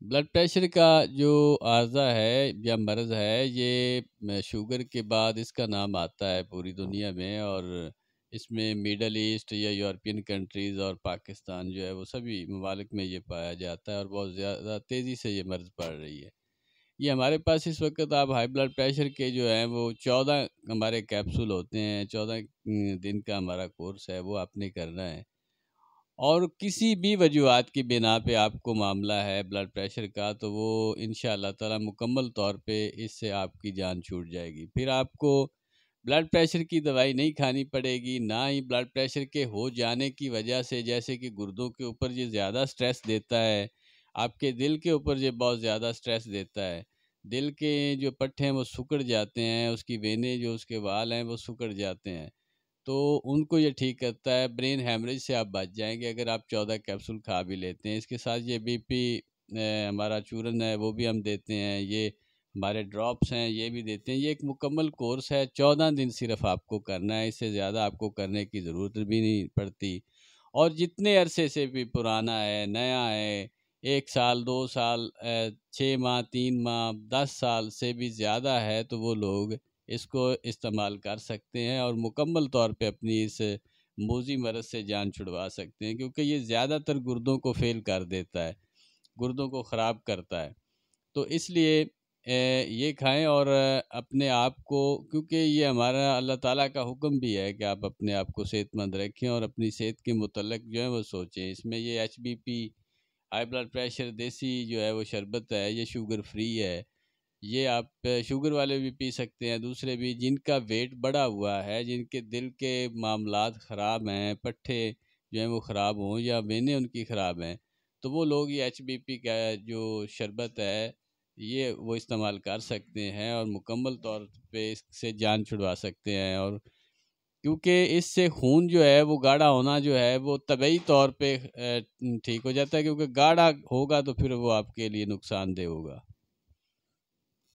Blood pressure کا جو عارضہ ہے یا مرض ہے، یہ شوگر کے بعد اس کا نام آتا ہے پوری دنیا میں، اور اس میں میڈل ایسٹ یا یورپین کنٹریز اور پاکستان جو ہے وہ سبھی ممالک میں یہ پایا جاتا ہے، اور بہت زیادہ تیزی سے یہ مرض بڑھ رہی ہے۔ یہ ہمارے پاس اس وقت آپ ہائی بلڈ پریشر کے جو ہیں وہ 14 ہمارے کیپسول ہوتے ہیں، 14 دن کا ہمارا کورس ہے، وہ آپ نے کرنا ہے۔ اور کسی بھی وجوہات کی بنا پہ آپ کو معاملہ ہے بلڈ پریشر کا، تو وہ انشاءاللہ تعالی مکمل طور پہ اس سے آپ کی جان چھوٹ جائے گی۔ پھر آپ کو بلڈ پریشر کی دوائی نہیں کھانی پڑے گی، نہ ہی بلڈ پریشر کے ہو جانے کی وجہ سے، جیسے کہ گردوں کے اوپر یہ زیادہ سٹریس دیتا ہے، آپ کے دل کے اوپر یہ بہت زیادہ سٹریس دیتا ہے، دل کے جو پٹھے ہیں وہ سکڑ جاتے ہیں، اس کی وینے جو اس کے وال ہیں وہ سکڑ جاتے ہیں، تو ان کو یہ ٹھیک کرتا ہے۔ برین ہیمریج سے آپ بچ جائیں گے اگر آپ 14 کیپسول کھا بھی لیتے ہیں۔ اس کے ساتھ یہ بی پی ہمارا چورن ہے وہ بھی ہم دیتے ہیں، یہ ہمارے ڈراپس ہیں یہ بھی دیتے ہیں۔ یہ ایک مکمل کورس ہے، 14 دن صرف آپ کو کرنا ہے، اس سے زیادہ آپ کو کرنے کی ضرورت بھی نہیں پڑتی۔ اور جتنے عرصے سے بھی پرانا ہے، نیا ہے، 1 سال 2 سال 6 ماہ 3 ماہ 10 سال سے بھی زیادہ ہے، تو وہ لوگ اس کو استعمال کر سکتے ہیں اور مکمل طور پہ اپنی اس موذی مرض سے جان چھڑوا سکتے ہیں، کیونکہ یہ زیادہ تر گردوں کو فیل کر دیتا ہے، گردوں کو خراب کرتا ہے۔ تو اس لیے یہ کھائیں، اور اپنے آپ کو، کیونکہ یہ ہمارا اللہ تعالیٰ کا حکم بھی ہے کہ آپ اپنے آپ کو صحت مند رکھیں اور اپنی صحت کے متعلق جو ہے وہ سوچیں۔ اس میں یہ H B P, high blood pressure دیسی جو ہے وہ شربت ہے، یہ شوگر فری ہے، یہ آپ شوگر والے بھی پی سکتے ہیں، دوسرے بھی جن کا ویٹ بڑھا ہوا ہے، جن کے دل کے معاملات خراب ہیں، پٹھے جو ہیں وہ خراب ہوں یا وینے ان کی خراب ہیں، تو وہ لوگ یہ ایچ بی پی کا جو شربت ہے یہ وہ استعمال کر سکتے ہیں اور مکمل طور پہ اس سے جان چھڑوا سکتے ہیں۔ اور کیونکہ اس سے خون جو ہے وہ گاڑھا ہونا جو ہے وہ طبعی طور پہ ٹھیک ہو جاتا ہے، کیونکہ گاڑھا ہوگا تو پھر وہ آپ کے لیے نقصان دہ ہوگا۔